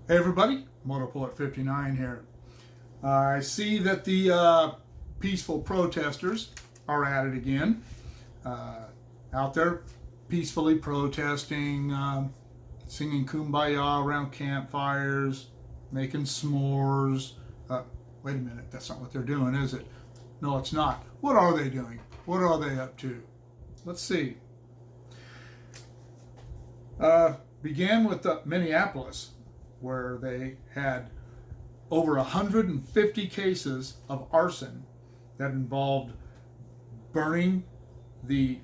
Hey everybody, Motorpoet 59 here. I see that the peaceful protesters are at it again. Out there peacefully protesting, singing Kumbaya around campfires, making s'mores. Wait a minute, that's not what they're doing, is it? No, it's not. What are they doing? What are they up to? Let's see. Began with Minneapolis, where they had over 150 cases of arson that involved burning the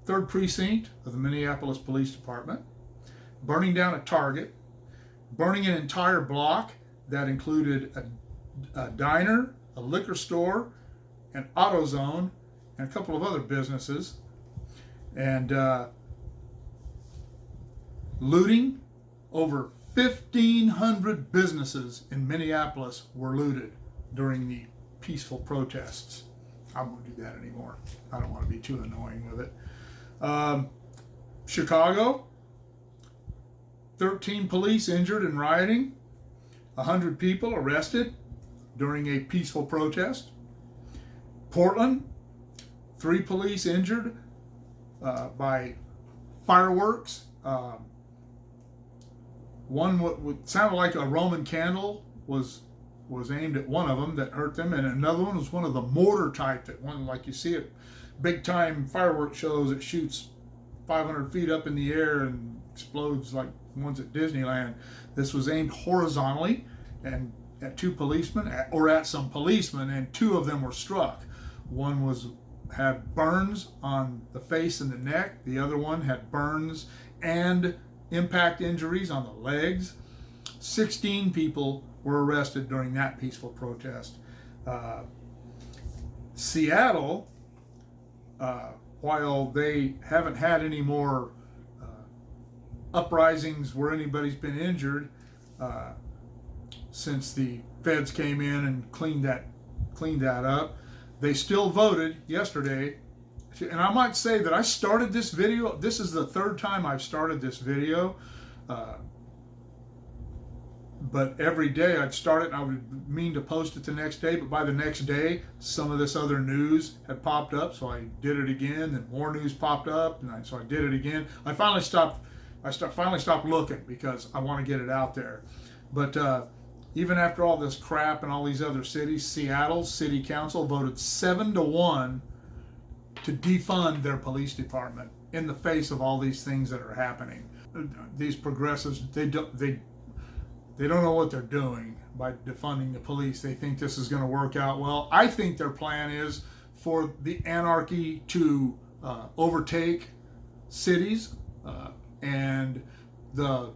3rd precinct of the Minneapolis Police Department, burning down a Target, burning an entire block that included a diner, a liquor store, an AutoZone, and a couple of other businesses, and looting. Over 1,500 businesses in Minneapolis were looted during the peaceful protests. I won't do that anymore. I don't want to be too annoying with it. Chicago, 13 police injured in rioting, 100 people arrested during a peaceful protest. Portland, 3 police injured by fireworks. One what sounded like a Roman candle was aimed at one of them that hurt them, and another one was one of the mortar type that one like you see at big time fireworks shows. It shoots 500 feet up in the air and explodes like ones at Disneyland. This was aimed horizontally and at 2 policemen, or at some policemen, and 2 of them were struck. One had burns on the face and the neck. The other one had burns and impact injuries on the legs. 16 people were arrested during that peaceful protest. Seattle, while they haven't had any more uprisings where anybody's been injured since the feds came in and cleaned that up, they still voted yesterday. And I might say that I started this video. This is the 3rd time I've started this video. But every day I'd start it and I would mean to post it the next day. But by the next day, some of this other news had popped up. So I did it again. Then more news popped up. And so I did it again. I finally stopped looking because I want to get it out there. But even after all this crap in all these other cities, Seattle's city council voted 7-1 to defund their police department in the face of all these things that are happening. These progressives, they don't know what they're doing by defunding the police. They think this is going to work out well. I think their plan is for the anarchy to overtake cities and the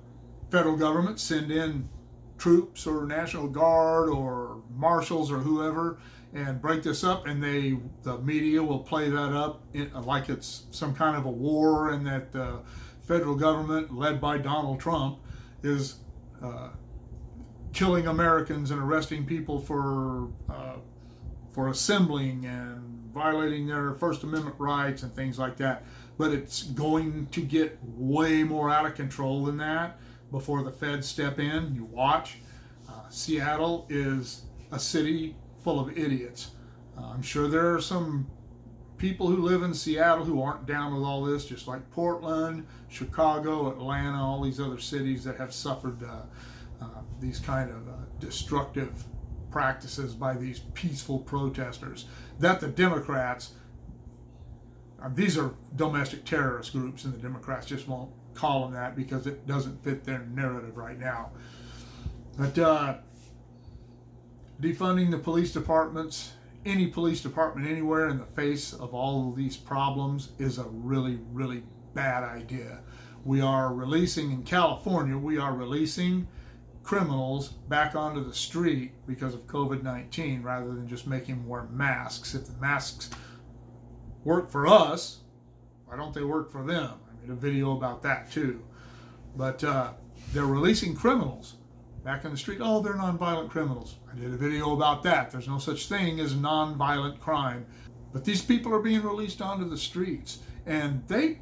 federal government send in troops or National Guard or marshals or whoever and break this up, and the media will play that up like it's some kind of a war, and that the federal government led by Donald Trump is killing Americans and arresting people for assembling and violating their First Amendment rights and things like that. But it's going to get way more out of control than that before the feds step in. You watch. Seattle is a city full of idiots. I'm sure there are some people who live in Seattle who aren't down with all this, just like Portland, Chicago, Atlanta, all these other cities that have suffered these kind of destructive practices by these peaceful protesters. That the Democrats, these are domestic terrorist groups, and the Democrats just won't call them that because it doesn't fit their narrative right now. But defunding the police departments, any police department anywhere, in the face of all of these problems is a really, really bad idea. We are releasing, in California, criminals back onto the street because of COVID-19 rather than just making them wear masks. If the masks work for us, why don't they work for them? I made a video about that too. But they're releasing criminals back in the street. Oh, they're nonviolent criminals. I did a video about that. There's no such thing as nonviolent crime. But these people are being released onto the streets, and they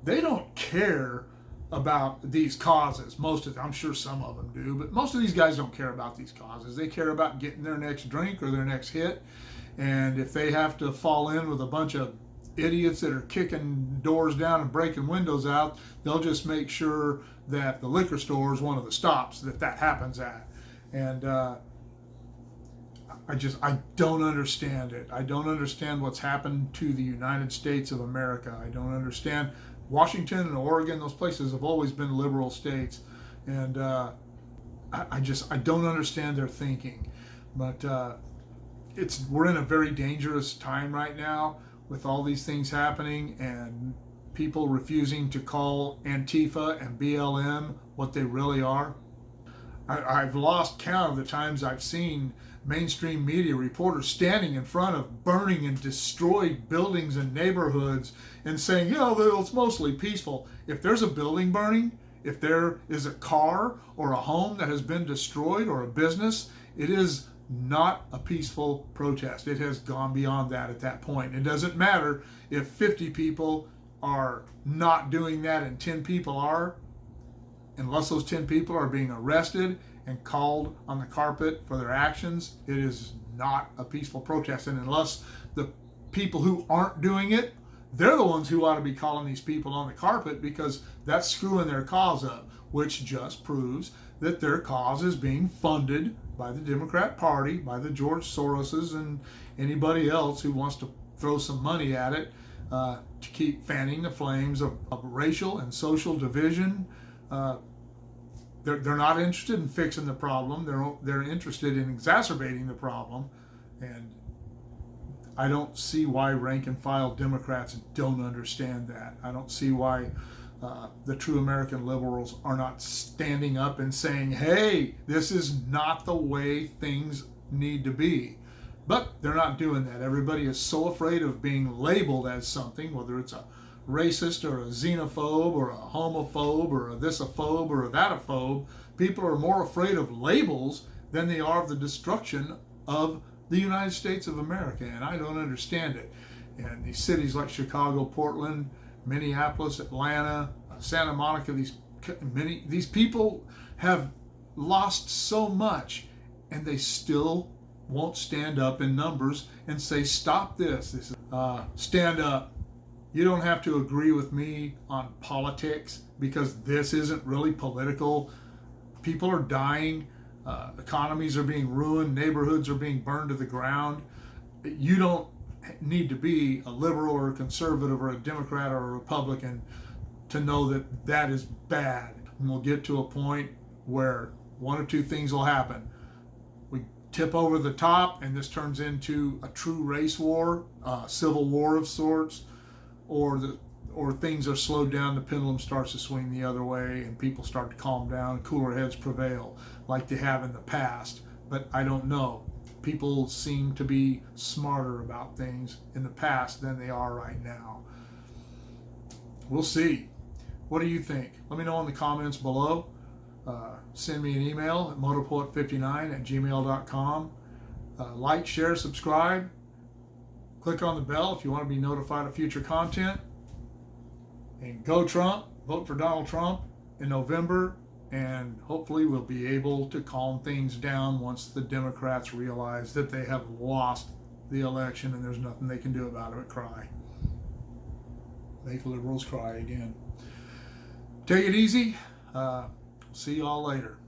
don't care about these causes. Most of them, I'm sure some of them do, but most of these guys don't care about these causes. They care about getting their next drink or their next hit. And if they have to fall in with a bunch of idiots that are kicking doors down and breaking windows out, they'll just make sure that the liquor store is one of the stops that happens at. And I don't understand it. I don't understand what's happened to the United States of America. I don't understand. Washington and Oregon, those places have always been liberal states, and I don't understand their thinking. But we're in a very dangerous time right now with all these things happening and people refusing to call Antifa and BLM what they really are. I've lost count of the times I've seen mainstream media reporters standing in front of burning and destroyed buildings and neighborhoods and saying, it's mostly peaceful. If there's a building burning, if there is a car or a home that has been destroyed or a business, it is not a peaceful protest. It has gone beyond that at that point. It doesn't matter if 50 people are not doing that and 10 people are, unless those 10 people are being arrested and called on the carpet for their actions. It is not a peaceful protest. And unless the people who aren't doing it, they're the ones who ought to be calling these people on the carpet, because that's screwing their cause up, which just proves that their cause is being funded by the Democrat Party, by the George Soroses and anybody else who wants to throw some money at it to keep fanning the flames of racial and social division. They're not interested in fixing the problem. They're interested in exacerbating the problem, and I don't see why rank and file Democrats don't understand that. I don't see why the true American liberals are not standing up and saying, hey, this is not the way things need to be. But they're not doing that. Everybody is so afraid of being labeled as something, whether it's a racist or a xenophobe or a homophobe or a thisophobe or a thatophobe. People are more afraid of labels than they are of the destruction of the United States of America, and I don't understand it. And these cities like Chicago, Portland, Minneapolis, Atlanta, Santa Monica, these people have lost so much, and they still won't stand up in numbers and say, stop this. Stand up. You don't have to agree with me on politics, because this isn't really political. People are dying. Economies are being ruined. Neighborhoods are being burned to the ground. You don't need to be a liberal or a conservative or a Democrat or a Republican to know that that is bad. And we'll get to a point where one or two things will happen. We tip over the top and this turns into a true race war, civil war of sorts, or things are slowed down, the pendulum starts to swing the other way and people start to calm down, cooler heads prevail like they have in the past. But I don't know. People seem to be smarter about things in the past than they are right now. We'll see. What do you think? Let me know in the comments below. Send me an email at motopoet59@gmail.com. Like, share, subscribe. Click on the bell if you want to be notified of future content. And go Trump. Vote for Donald Trump in November. And hopefully we'll be able to calm things down once the Democrats realize that they have lost the election and there's nothing they can do about it but cry. Make liberals cry again. Take it easy. See y'all later.